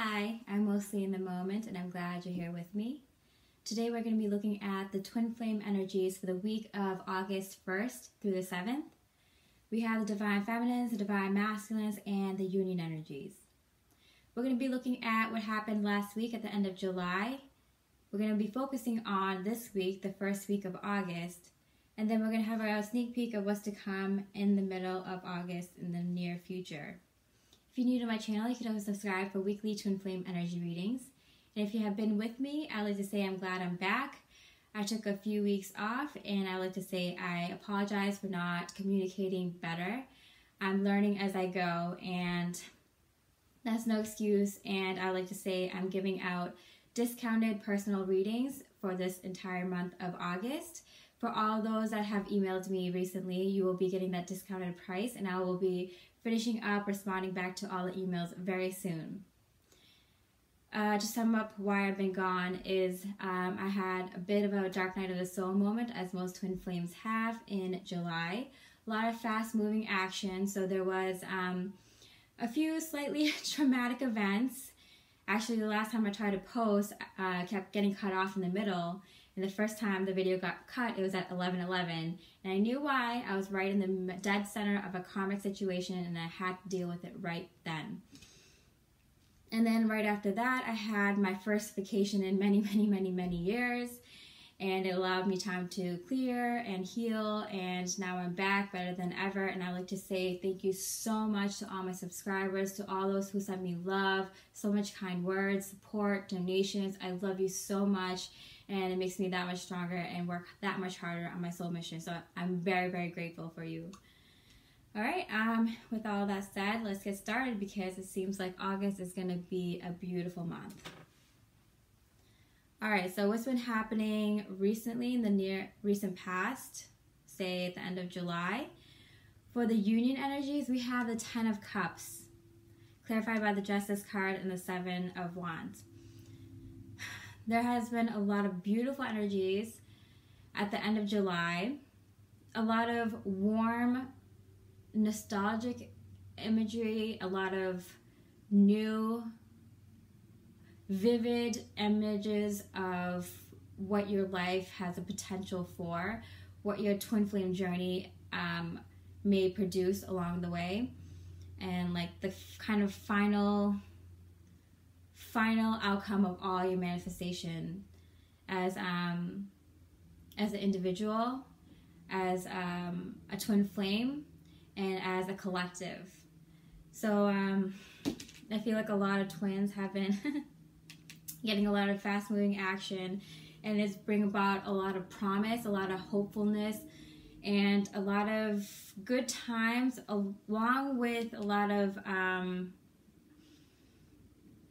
Hi, I'm mostly in the moment and I'm glad you're here with me. Today we're going to be looking at the twin flame energies for the week of August 1st through the 7th. We have the divine feminines, the divine masculines, and the union energies. We're going to be looking at what happened last week at the end of July. We're going to be focusing on this week, the first week of August, and then we're going to have a sneak peek of what's to come in the middle of August in the near future. If you're new to my channel, you can always subscribe for weekly twin flame energy readings. And if you have been with me, I'd like to say I'm glad I'm back. I took a few weeks off, and I'd like to say I apologize for not communicating better. I'm learning as I go, and that's no excuse. And I'd like to say I'm giving out discounted personal readings for this entire month of August. For all those that have emailed me recently, you will be getting that discounted price, and I will be finishing up responding back to all the emails very soon. To sum up why I've been gone is I had a bit of a dark night of the soul moment, as most twin flames have in July. A lot of fast moving action, so there was a few slightly traumatic events. Actually, the last time I tried to post, I kept getting cut off in the middle. And the first time the video got cut, it was at 11:11. And I knew why. I was right in the dead center of a karmic situation, and I had to deal with it right then. And then right after that, I had my first vacation in many years. And it allowed me time to clear and heal. And now I'm back better than ever. And I'd like to say thank you so much to all my subscribers, to all those who sent me love, so much kind words, support, donations. I love you so much. And it makes me that much stronger and work that much harder on my soul mission. So I'm very grateful for you. All right, with all that said, let's get started because it seems like August is going to be a beautiful month. All right, so what's been happening recently in the recent past, say at the end of July? For the union energies, we have the 10 of Cups, clarified by the Justice card and the 7 of Wands. There has been a lot of beautiful energies at the end of July, a lot of warm, nostalgic imagery, a lot of new, vivid images of what your life has a potential for, what your twin flame journey may produce along the way, and like the kind of final outcome of all your manifestation as an individual, as a twin flame, and as a collective. So I feel like a lot of twins have been getting a lot of fast moving action, and it's bring about a lot of promise, a lot of hopefulness, and a lot of good times, along with a lot of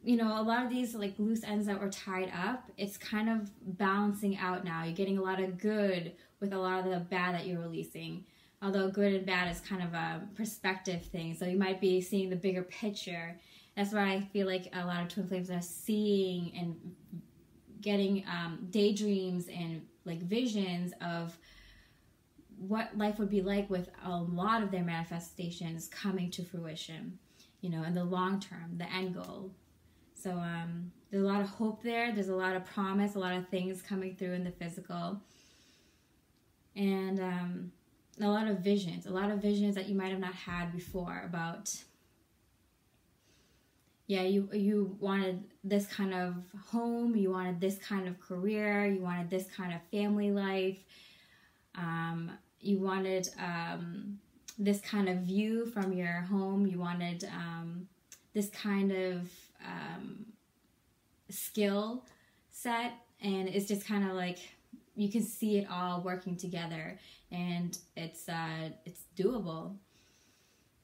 a lot of these like loose ends that were tied up. It's kind of balancing out now. You're getting a lot of good with a lot of the bad that you're releasing. Although good and bad is kind of a perspective thing. So you might be seeing the bigger picture. That's why I feel like a lot of twin flames are seeing and getting daydreams and like visions of what life would be like with a lot of their manifestations coming to fruition, in the long term, the end goal. So there's a lot of hope there. There's a lot of promise, a lot of things coming through in the physical. And a lot of visions that you might have not had before about, you wanted this kind of home, you wanted this kind of career, you wanted this kind of family life, you wanted this kind of view from your home, you wanted this kind of skill set, and it's just kind of like you can see it all working together, and it's doable.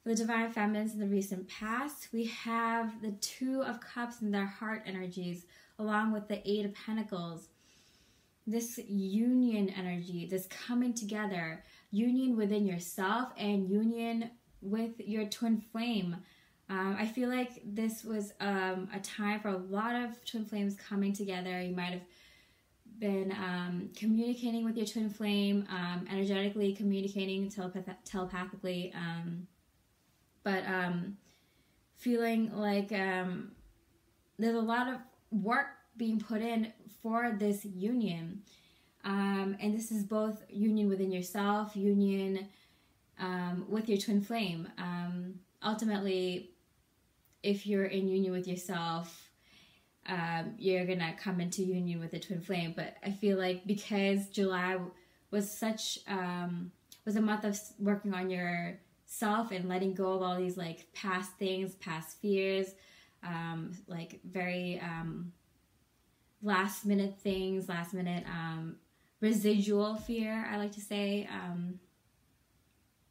For the divine feminines in the recent past, we have the 2 of Cups and their heart energies, along with the 8 of Pentacles. This union energy, this coming together, union within yourself and union with your twin flame. I feel like this was a time for a lot of twin flames coming together. You might have been communicating with your twin flame, energetically communicating, telepathically, but feeling like there's a lot of work being put in for this union. And this is both union within yourself, union with your twin flame. Ultimately, if you're in union with yourself, you're going to come into union with the twin flame. But I feel like because July was such, was a month of working on yourself and letting go of all these like past things, past fears, like very last minute things, last minute residual fear, I like to say.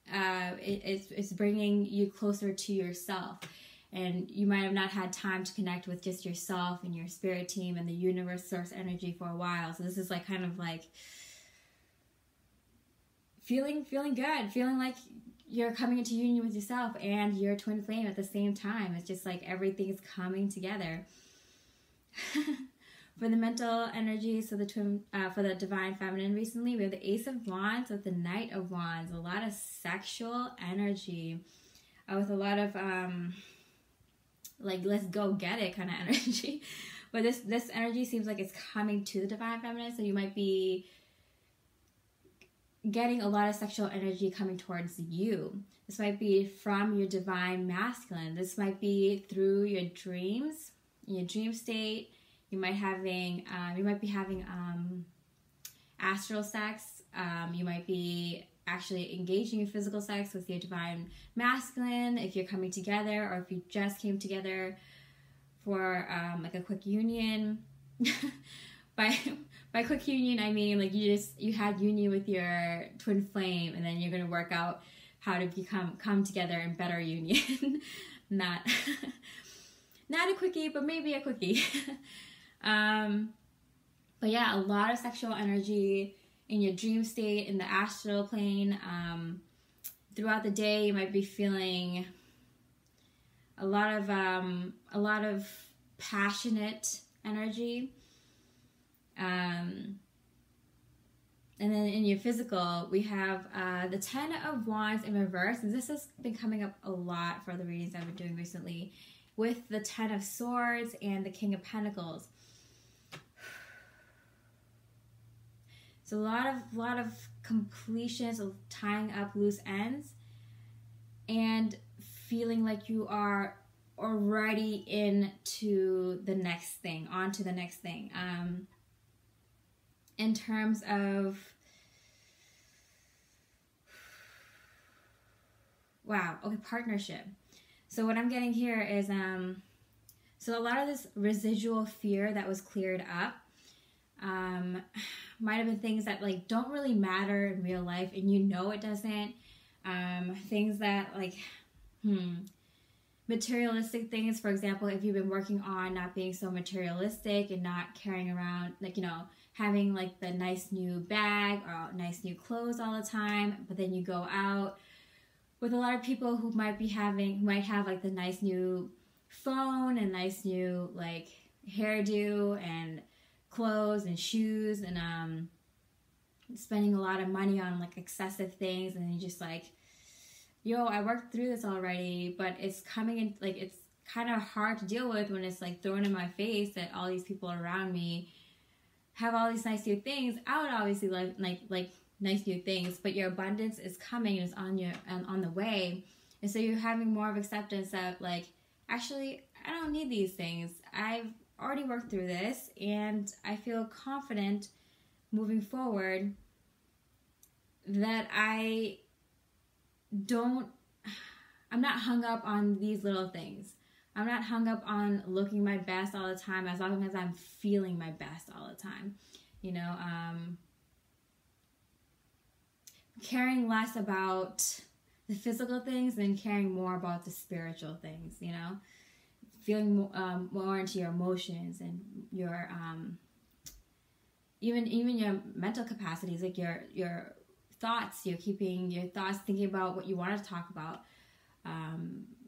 It's bringing you closer to yourself, and you might have not had time to connect with just yourself and your spirit team and the universe source energy for a while. So this is like kind of like feeling good, feeling like you're coming into union with yourself and your twin flame at the same time. It's just like everything's coming together. For the mental energy, so the twin, for the divine feminine recently, we have the Ace of Wands with the Knight of Wands. A lot of sexual energy, with a lot of like let's go get it kind of energy. But this energy seems like it's coming to the divine feminine, so you might be getting a lot of sexual energy coming towards you. This might be from your divine masculine. This might be through your dreams, your dream state. You might be having astral sex. You might be actually engaging in physical sex with your divine masculine if you're coming together, or if you just came together for like a quick union. By quick union, I mean like you had union with your twin flame, and then you're gonna work out how to come together in better union. Not a quickie, but maybe a quickie. But yeah, a lot of sexual energy in your dream state, in the astral plane. Throughout the day, you might be feeling a lot of passionate energy. And then in your physical, we have the Ten of Wands in reverse, and this has been coming up a lot for the readings I've been doing recently, with the Ten of Swords and the King of Pentacles. So a lot of completions, of tying up loose ends, and feeling like you are already into the next thing, onto the next thing. In terms of, wow, okay, partnership. So what I'm getting here is, so a lot of this residual fear that was cleared up, might have been things that like don't really matter in real life, and you know it doesn't. Things that like, materialistic things. For example, if you've been working on not being so materialistic and not carrying around, like, you know, having like the nice new bag or nice new clothes all the time, but then you go out with a lot of people who might have like the nice new phone and nice new like hairdo and clothes and shoes, and spending a lot of money on like excessive things, and then you just like, yo, I worked through this already, but it's coming in, like, it's kind of hard to deal with when it's like thrown in my face that all these people around me have all these nice new things. I would obviously like nice new things, but your abundance is coming and it's on the way, and so you're having more of acceptance that like, actually, I don't need these things. I've already worked through this, and I feel confident moving forward that I'm not hung up on these little things. I'm not hung up on looking my best all the time, as long as I'm feeling my best all the time. You know, caring less about the physical things and caring more about the spiritual things, you know? Feeling more into your emotions and your, even your mental capacities, like your thoughts. You're keeping your thoughts, thinking about what you want to talk about,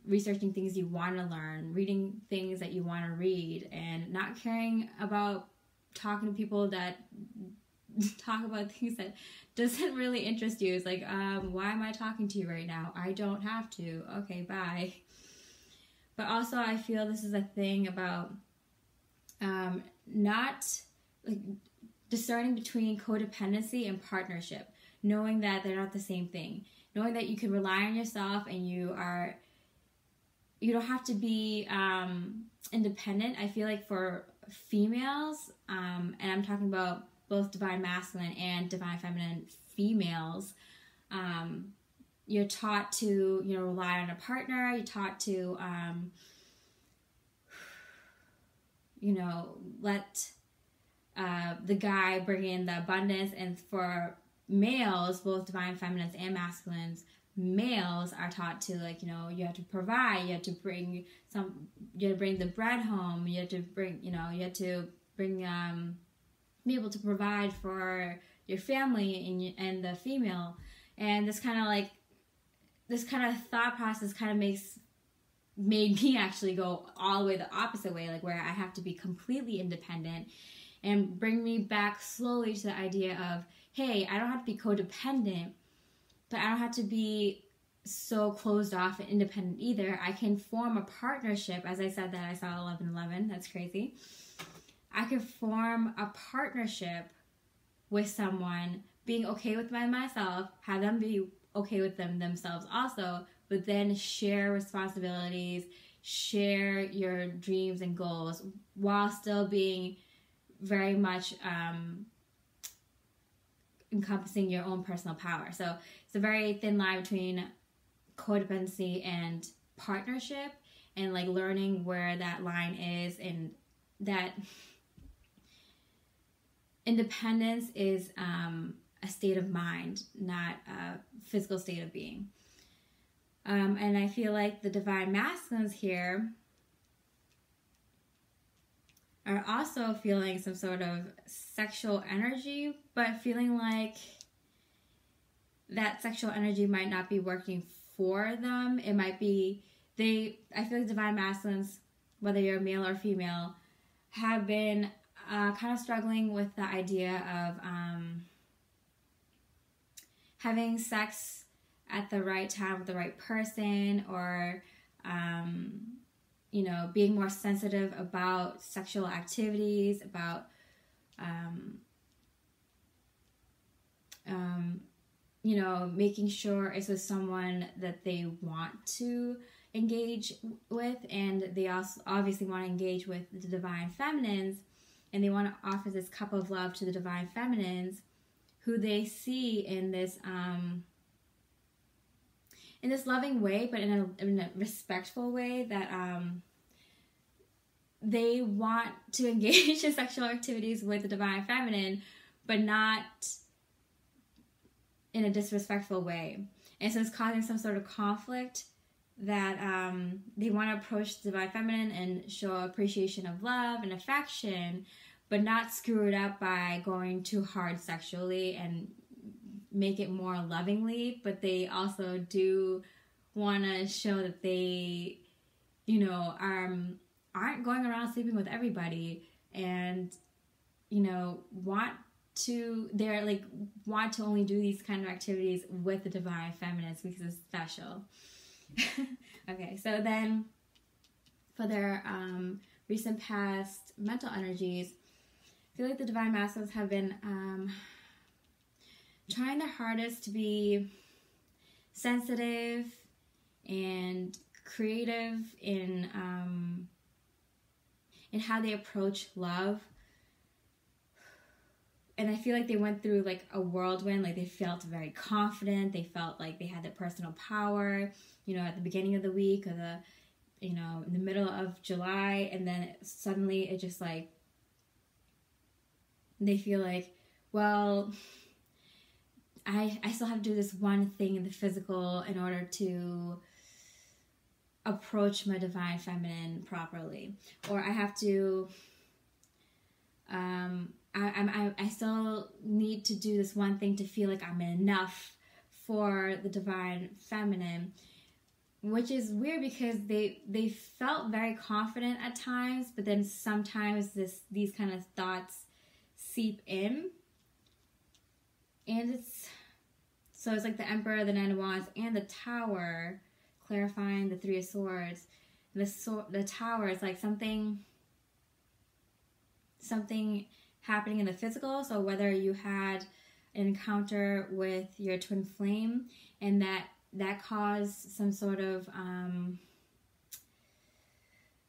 researching things you want to learn, reading things that you want to read, and not caring about talking to people that talk about things that doesn't really interest you. It's like, why am I talking to you right now? I don't have to. Okay, bye. But also, I feel this is a thing about not like discerning between codependency and partnership, knowing that they're not the same thing, knowing that you can rely on yourself and you don't have to be independent. I feel like for females, and I'm talking about both divine masculine and divine feminine females, you're taught to, rely on a partner. You're taught to, let the guy bring in the abundance. And for males, both divine feminines and masculines, males are taught to, you have to provide. You have to bring the bread home. You have to bring, be able to provide for your family and the female. And this kind of thought process kind of made me actually go all the way the opposite way, like where I have to be completely independent, and bring me back slowly to the idea of, hey, I don't have to be codependent, but I don't have to be so closed off and independent either. I can form a partnership. As I said that I saw 1111, that's crazy. I could form a partnership with someone, being okay with myself, have them be okay with themselves also, but then share responsibilities, share your dreams and goals while still being very much encompassing your own personal power. So it's a very thin line between codependency and partnership, and like learning where that line is, and that independence is a state of mind, not a physical state of being. And I feel like the divine masculines here are also feeling some sort of sexual energy, but feeling like that sexual energy might not be working for them. It might be, I feel like divine masculines, whether you're male or female, have been kind of struggling with the idea of having sex at the right time with the right person, or being more sensitive about sexual activities, about making sure it's with someone that they want to engage with, and they also obviously want to engage with the divine feminines, and they want to offer this cup of love to the divine feminines, who they see in this loving way, but in a respectful way, that they want to engage in sexual activities with the divine feminine, but not in a disrespectful way. And so it's causing some sort of conflict, that they want to approach the divine feminine and show appreciation of love and affection, but not screw it up by going too hard sexually, and make it more lovingly. But they also do want to show that they, aren't going around sleeping with everybody, and, want to only do these kind of activities with the divine feminines because it's special. Okay, so then for their recent past mental energies, I feel like the divine masculines have been trying their hardest to be sensitive and creative in how they approach love. And I feel like they went through like a whirlwind. Like they felt very confident. They felt like they had their personal power, at the beginning of the week, or in the middle of July. And then suddenly it just like, they feel like, well, I still have to do this one thing in the physical in order to approach my divine feminine properly. Or I have to, I still need to do this one thing to feel like I'm enough for the divine feminine, which is weird because they felt very confident at times, but then sometimes these kind of thoughts seep in, and it's like the Emperor, the Nine of Wands, and the Tower, clarifying the Three of Swords. The Tower is like something something happening in the physical. So whether you had an encounter with your twin flame and that caused some sort of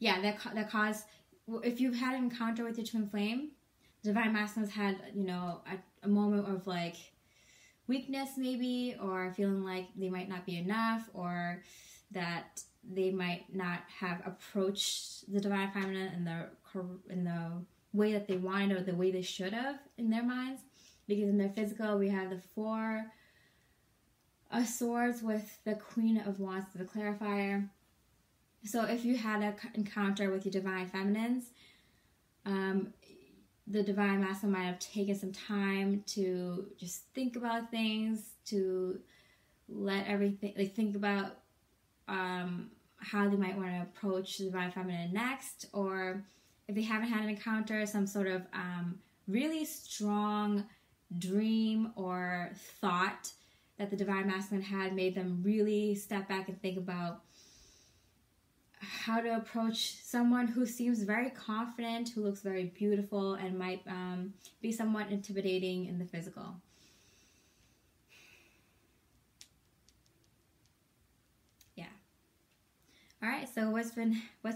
that caused, if you've had an encounter with your twin flame, divine masculines had, you know, a moment of like weakness maybe, or feeling like they might not be enough, or that they might not have approached the divine feminine in the way that they wanted, or the way they should have in their minds. Because in their physical, we have the Four of Swords with the Queen of Wands, the clarifier. So if you had an encounter with your divine feminines, the divine masculine might have taken some time to just think about things, to let everything, like think about how they might want to approach the divine feminine next, or if they haven't had an encounter, some sort of really strong dream or thought that the divine masculine had made them really step back and think about how to approach someone who seems very confident, who looks very beautiful, and might be somewhat intimidating in the physical. Yeah. All right. So what's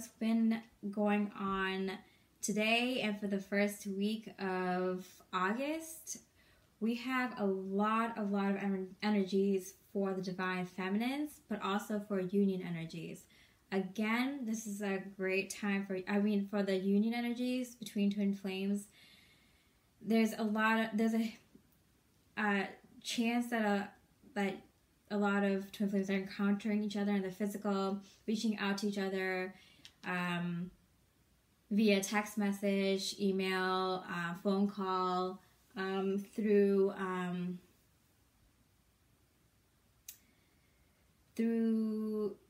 been going on today and for the first week of August? We have a lot of energies for the divine feminines, but also for union energies. Again, this is a great time for the union energies between twin flames. There's a chance that a lot of twin flames are encountering each other in the physical, reaching out to each other via text message, email, phone call, through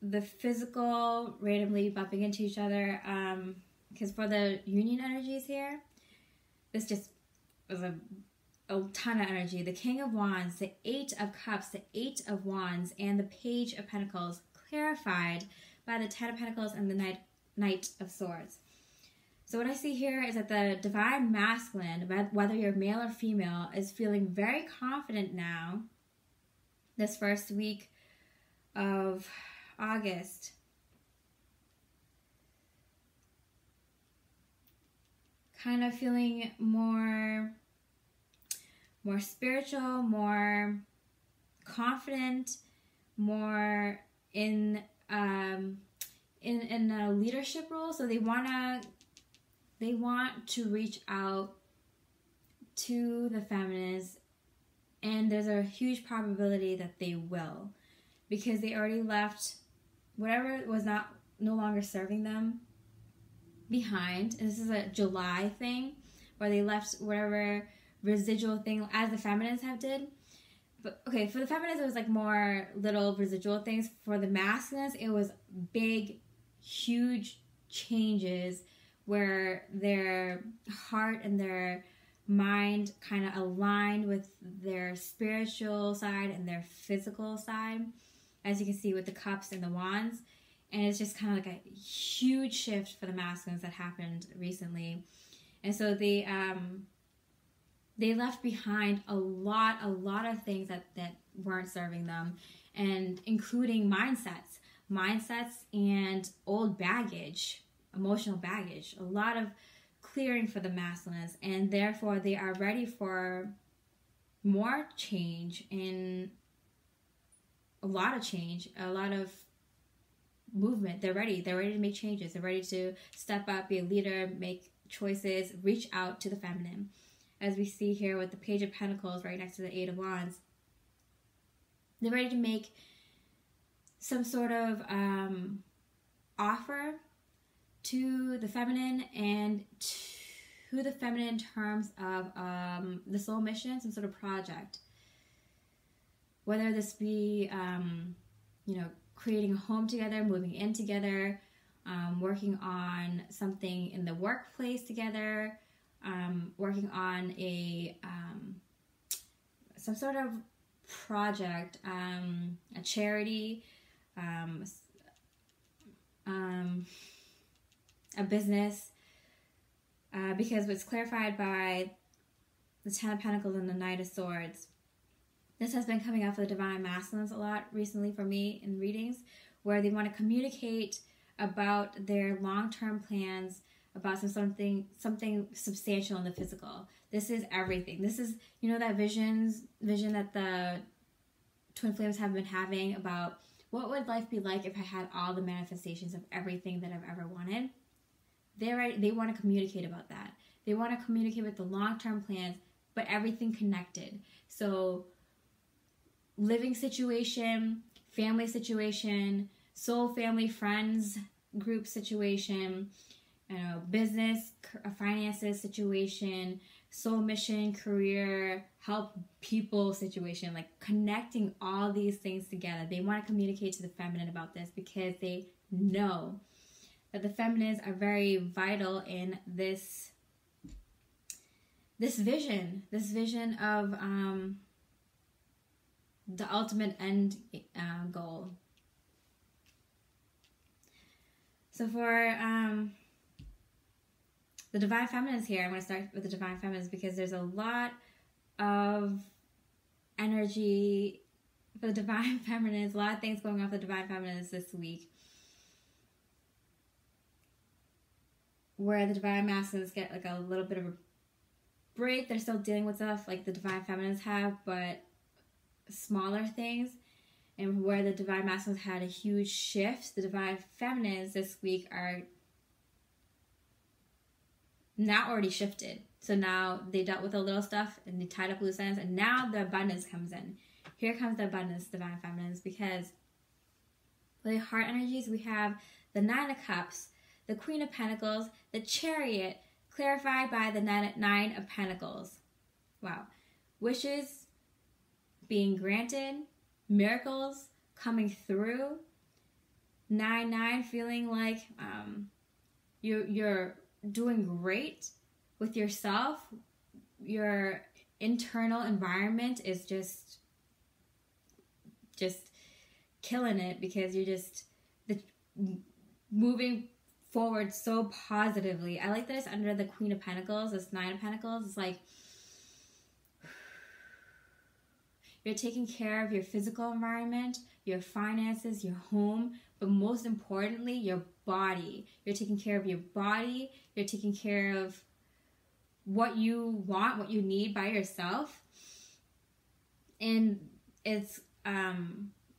the physical, randomly bumping into each other. Because for the union energies here, this just was a ton of energy. The King of Wands, the Eight of Cups, the Eight of Wands, and the Page of Pentacles, clarified by the Ten of Pentacles and the Knight of Swords. So what I see here is that the divine masculine, whether you're male or female, is feeling very confident now, this first week of August. Kind of feeling more spiritual, more confident, more in a leadership role. So they want to reach out to the feminines, and there's a huge probability that they will, because they already left whatever was no longer serving them behind. And this is a July thing, where they left whatever residual thing, as the feminines have did. But okay, for the feminines it was like more little residual things. For the masculines it was big, huge changes, where their heart and their mind kind of aligned with their spiritual side and their physical side, as you can see with the cups and the wands. And it's just kind of like a huge shift for the masculines that happened recently. And so they left behind a lot of things that weren't serving them, and including mindsets and old baggage, emotional baggage, a lot of clearing for the masculines, and therefore they are ready for more change, and a lot of movement. They're ready to make changes. They're ready to step up, be a leader, make choices, reach out to the feminine. As we see here with the Page of Pentacles right next to the Eight of Wands, they're ready to make some sort of offer to the feminine, and to the feminine in terms of the soul mission, some sort of project. Whether this be, creating a home together, moving in together, working on something in the workplace together, working on some sort of project, a charity, a business, because it's clarified by the Ten of Pentacles and the Knight of Swords. This has been coming up for the Divine Masculines a lot recently for me in readings, where they want to communicate about their long-term plans, about something substantial in the physical. This is everything. This is, you know, that vision that the twin flames have been having about what would life be like if I had all the manifestations of everything that I've ever wanted. They want to communicate about that. They want to communicate with the long-term plans, but everything connected. So living situation, family situation, soul family friends group situation, business, finances situation, soul mission, career, help people situation, like connecting all these things together. They want to communicate to the feminine about this because they know that the feminines are very vital in this vision of the ultimate end goal. So for the Divine Feminines here, I'm going to start with the Divine Feminines because there's a lot of energy for the Divine Feminines, a lot of things going on for the Divine Feminines this week, where the Divine Masculines get like a little bit of a break. They're still dealing with stuff like the Divine Feminines have, but smaller things. And where the Divine Masculines had a huge shift, the Divine Feminines this week are now already shifted. So now they dealt with a little stuff and they tied up loose ends, and now the abundance comes in. Here comes the abundance, Divine Feminines, because for the heart energies, we have the Nine of Cups, the Queen of Pentacles, the Chariot, clarified by the Nine of Pentacles. Wow. Wishes being granted, miracles coming through. 9-9, feeling like you're doing great with yourself. Your internal environment is just killing it because you're just moving forward so positively. I like that it's under the Queen of Pentacles, this Nine of Pentacles. It's like you're taking care of your physical environment, your finances, your home, but most importantly, your body. You're taking care of your body. You're taking care of what you want, what you need by yourself. And it's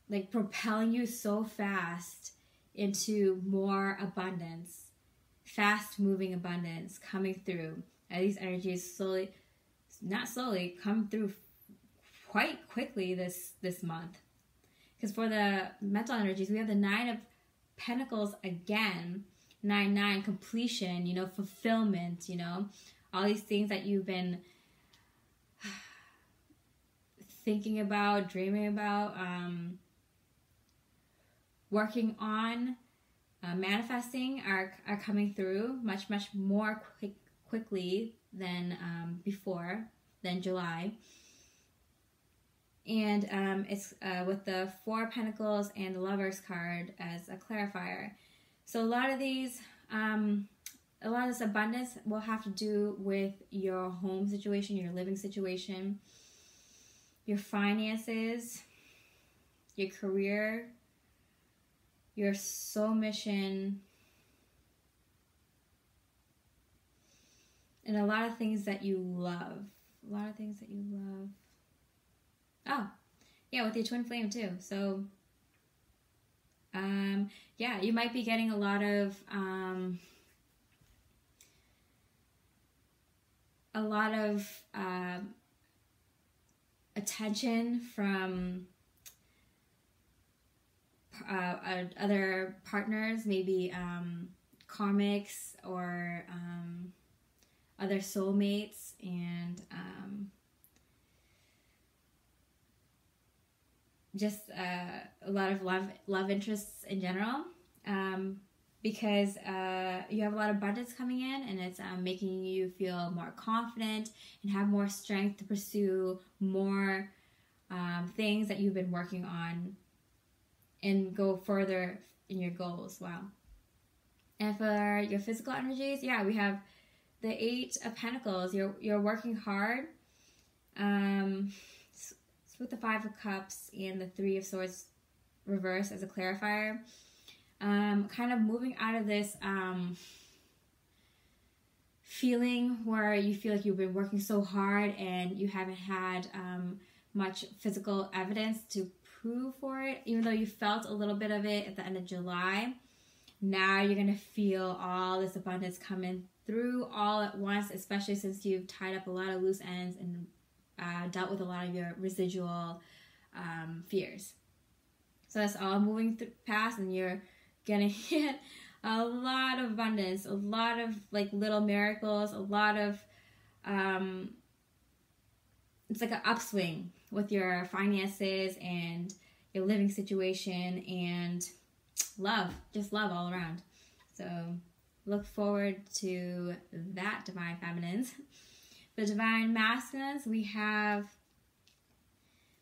like propelling you so fast into more abundance, fast-moving abundance coming through. And these energies come through quite quickly this month. Because for the mental energies, we have the Nine of Pentacles again. 9-9, completion, fulfillment, all these things that you've been thinking about, dreaming about, working on, manifesting are coming through much more quickly than than July. And it's with the Four of Pentacles and the Lovers card as a clarifier. So a lot of this abundance will have to do with your home situation, your living situation, your finances, your career, your soul mission, and a lot of things that you love. Oh, yeah, with your twin flame too. So, yeah, you might be getting a lot of attention from other partners, maybe karmics or other soulmates, and just a lot of love interests in general, because you have a lot of abundance coming in, and it's making you feel more confident and have more strength to pursue more things that you've been working on and go further in your goals. Wow. And for your physical energies, yeah, we have the Eight of Pentacles. You're working hard. It's with the Five of Cups and the Three of Swords reversed as a clarifier. Kind of moving out of this feeling where you feel like you've been working so hard and you haven't had much physical evidence to prove for it, even though you felt a little bit of it at the end of July. Now you're going to feel all this abundance coming through all at once, especially since you've tied up a lot of loose ends and dealt with a lot of your residual fears. So that's all moving past, and you're going to get a lot of abundance, a lot of like little miracles, a lot of, it's like an upswing with your finances and your living situation and love, just love all around. So look forward to that, Divine Feminines. The Divine Masculines, we have,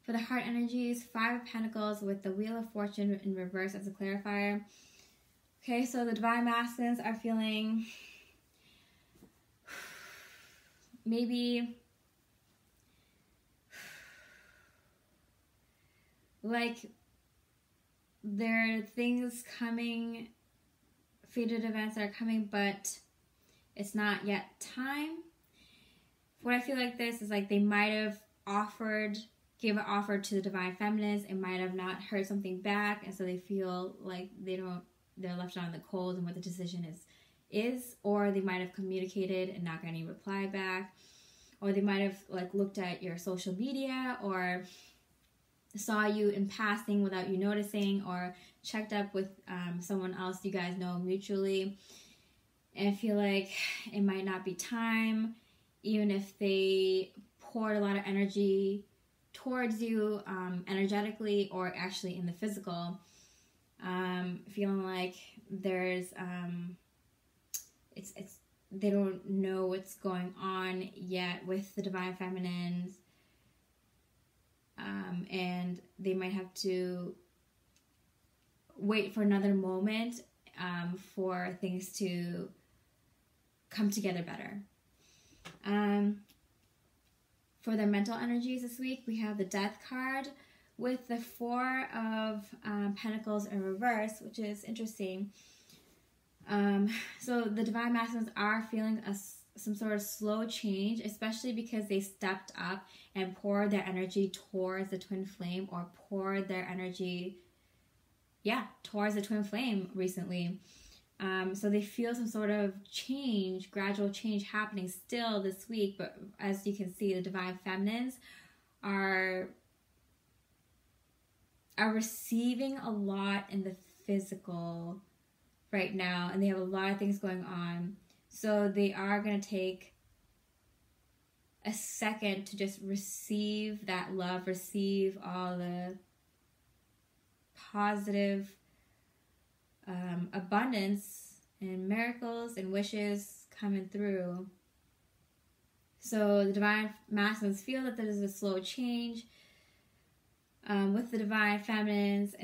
for the heart energies, Five of Pentacles with the Wheel of Fortune in reverse as a clarifier. Okay, so the Divine Masculines are feeling maybe like there are things coming, fated events are coming, but it's not yet time. What I feel like this is like they might have gave an offer to the Divine Feminines and might have not heard something back, and so they feel like they're left out in the cold and what the decision is, or they might have communicated and not got any reply back, or they might have like looked at your social media or saw you in passing without you noticing, or checked up with someone else you guys know mutually, and feel like it might not be time, even if they poured a lot of energy towards you energetically or actually in the physical. Feeling like there's they don't know what's going on yet with the Divine Feminines, and they might have to wait for another moment for things to come together better. For their mental energies this week, we have the Death card with the Four of Pentacles in reverse, which is interesting. So the Divine Masculines are feeling some sort of slow change, especially because they stepped up and poured their energy towards the twin flame, or poured their energy, towards the twin flame recently. So they feel some sort of change, gradual change happening still this week, but as you can see, the Divine Feminines are receiving a lot in the physical right now, and they have a lot of things going on. So they are going to take a second to just receive that love, receive all the positive abundance and miracles and wishes coming through. So the Divine Masculines feel that there's a slow change with the Divine Feminines,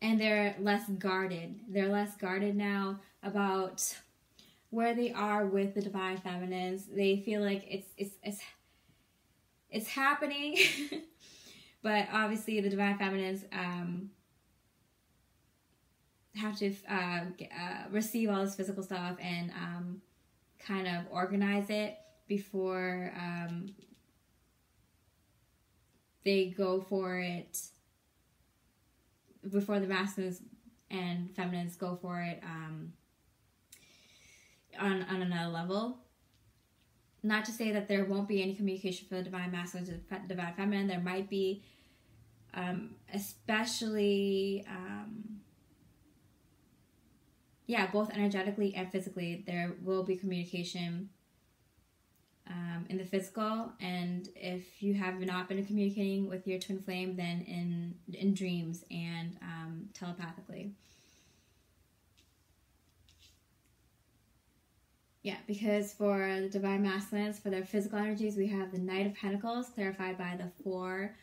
and they're less guarded. They're less guarded now about where they are with the Divine Feminines. They feel like it's happening, but obviously the Divine Feminines have to receive all this physical stuff and kind of organize it before they go for it, before the Masculines and Feminines go for it on another level. Not to say that there won't be any communication for the Divine Masculines and Divine Feminine. There might be, especially both energetically and physically, there will be communication in the physical, and if you have not been communicating with your twin flame, then in dreams and telepathically. Because for the Divine Masculines, for their physical energies, we have the Knight of Pentacles clarified by the Four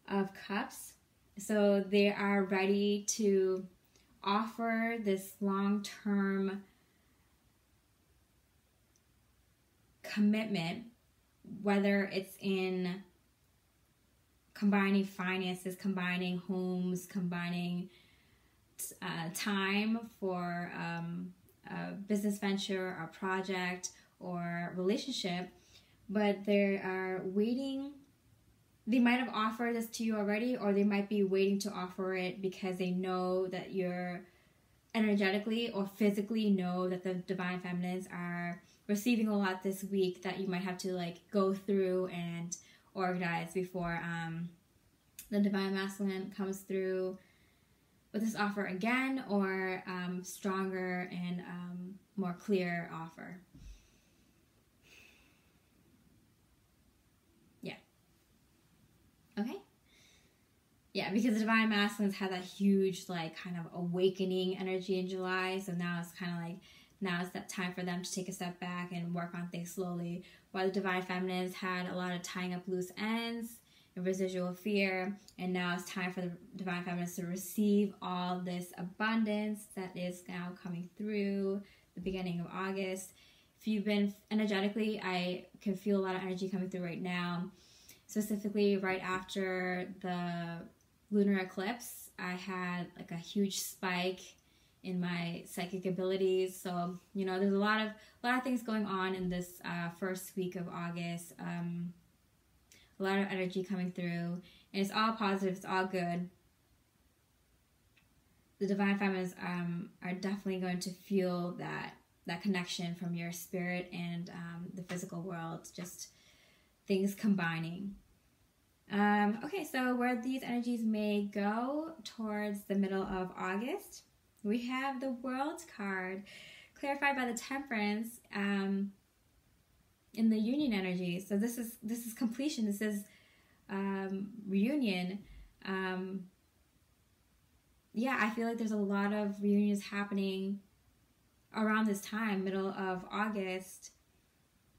of Cups. So they are ready to offer this long-term commitment, whether it's in combining finances, combining homes, combining time for a business venture, a project, or relationship, but they are waiting. They might have offered this to you already, or they might be waiting to offer it because they know that you're energetically or physically know that the divine feminines are receiving a lot this week that you might have to like go through and organize before the divine masculine comes through with this offer again, or stronger and more clear offer. Yeah. Okay. Yeah, because the divine masculines had that huge like kind of awakening energy in July, so now it's kind of like now it's that time for them to take a step back and work on things slowly, while the divine feminines had a lot of tying up loose ends and residual fear, and now it's time for the divine feminines to receive all this abundance that is now coming through the beginning of August. If you've been energetically, I can feel a lot of energy coming through right now, specifically right after the lunar eclipse. I had like a huge spike in my psychic abilities, so you know there's a lot of things going on in this first week of August. A lot of energy coming through, and it's all positive, it's all good. The divine feminines are definitely going to feel that connection from your spirit and the physical world, just things combining. Okay, so where these energies may go towards the middle of August, we have the World card, clarified by the Temperance in the Union energy. So this is completion. This is reunion. Yeah, I feel like there's a lot of reunions happening around this time, middle of August,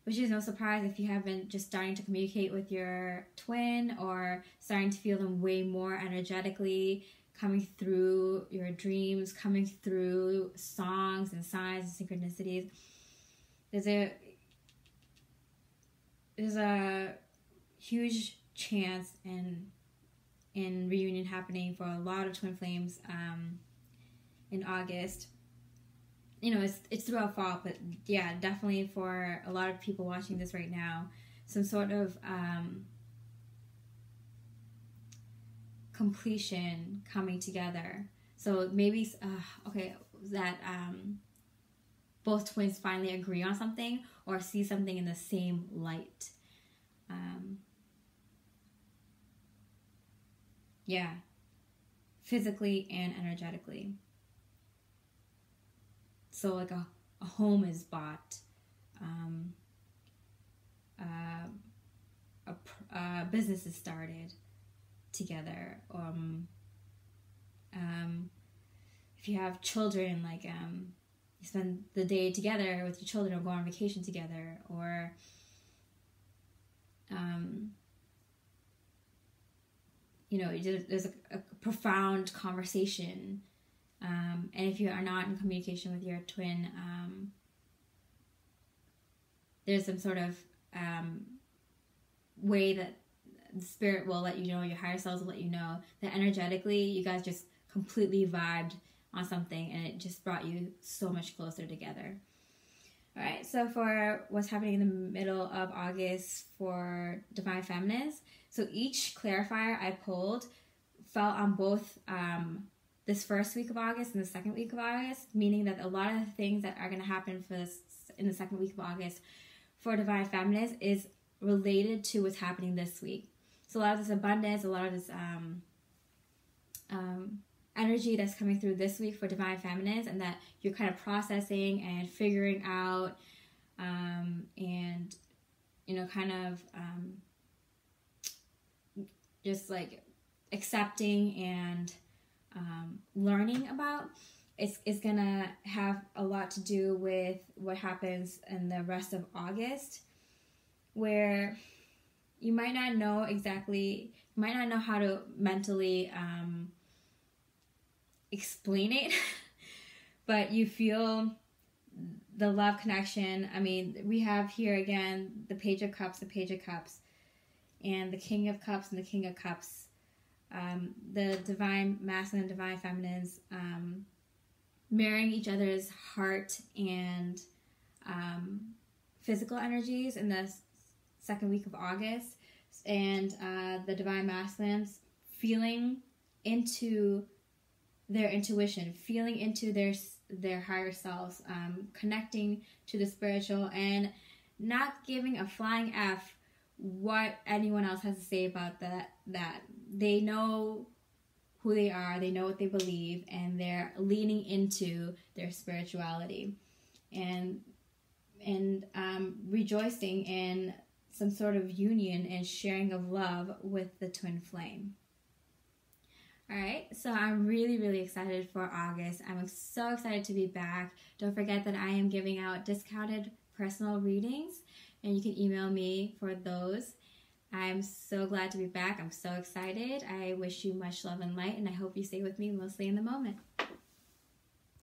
which is no surprise if you have been just starting to communicate with your twin or starting to feel them way more energetically, coming through your dreams, coming through songs and signs and synchronicities. There's a huge chance in reunion happening for a lot of twin flames in August. You know, it's throughout fall, but yeah, definitely for a lot of people watching this right now, some sort of completion coming together. So maybe that both twins finally agree on something or see something in the same light. Yeah, physically and energetically. So like a home is bought, a business is started together. If you have children, like you spend the day together with your children or go on vacation together, or you know, there's a profound conversation. And if you are not in communication with your twin, there's some sort of way that the spirit will let you know, your higher selves will let you know that energetically you guys just completely vibed on something and it just brought you so much closer together. All right, so for what's happening in the middle of August for divine feminines, so each clarifier I pulled fell on both this first week of August and the second week of August, meaning that a lot of the things that are going to happen for this in the second week of August for divine feminines is related to what's happening this week. So a lot of this abundance, a lot of this energy that's coming through this week for divine feminines, and that you're kind of processing and figuring out, and you know, kind of just like accepting and learning about. It's gonna have a lot to do with what happens in the rest of August, where you might not know exactly, you might not know how to mentally explain it, but you feel the love connection. I mean, we have here again the Page of Cups, and the King of Cups and the King of Cups. The divine masculine, divine feminines mirroring each other's heart and physical energies in the second week of August, and the divine masculines feeling into their intuition, feeling into their higher selves, connecting to the spiritual, and not giving a flying F what anyone else has to say about that. They know who they are, they know what they believe, and they're leaning into their spirituality and rejoicing in some sort of union and sharing of love with the twin flame. Alright, so I'm really, really excited for August. I'm so excited to be back. Don't forget that I am giving out discounted personal readings, and you can email me for those. I'm so glad to be back. I'm so excited. I wish you much love and light, and I hope you stay with me mostly in the moment.